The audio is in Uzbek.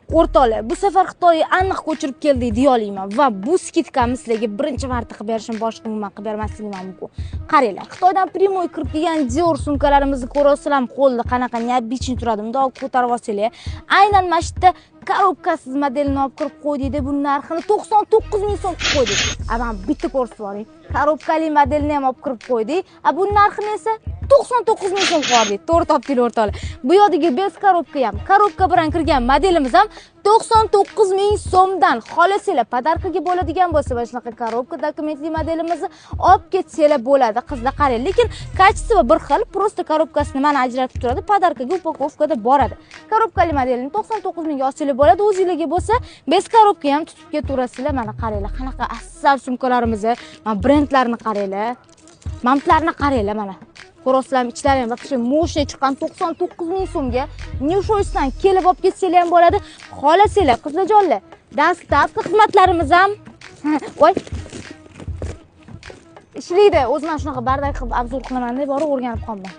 O'rtoqlar, bu safar Xitoy aniq ko'chirib keldi deya olaman va bu skidkani sizlarga birinchi marta qilib berishim, boshqa umuman qilib bermasligim mumkin. Qaranglar, Xitoydan primoy kirib kelgan Dior sumkalarimizni ko'rasizlar, qo'lda qanaqa neobычный turadi, bunday olib ko'tarib olsanglar, aynan mana shu yerda korobkasiz modelini olib kirib qo'ydik-da, bu narxini 99 ming so'm qilib qo'ydik. Mana bitta ko'rsatib yuboring. Korobkali modelni ham olib kirib qo'ydik. Bu narxini esa 99 ming so'm qo'ydik. To'g'ri topdinglar o'rtoqlar. Bu yerdagi bez korobka ham, korobka bilan kirgan modelimiz ham 99 ming so'mdan. Xohlasanglar podarkaga bo'ladigan bo'lsa, mana shunaqa korobka dokumentli modelimizni olib ketsanglar bo'ladi. Qizlar qarang, lekin kачество bir xil, просто korobkasini mana ajratib turadi, podarkaga upakovkada boradi. Korobkali modelini 99 mingga olsanglar bo'ladi. O'zingizlarga bo'lsa, bez korobka ham tutib ketaverasizlar. Mana qaranglar, qanaqa asal sumkalarimizni, mana brendlarni qaranglar. Mamtlarni qaranglar mana. Ko'rasizlarmi, ichlari ham вообще moshina chiqqan 99 ming so'mga. Newshoysdan kelib olib ketsanglar ham bo'ladi. Xohlasanglar, qizlarjonlar, dastavka xizmatlarimiz ham voy ishlaydi. O'zim shunaqa bardak qilib obzor qilaman deb borib o'rganib qoldim.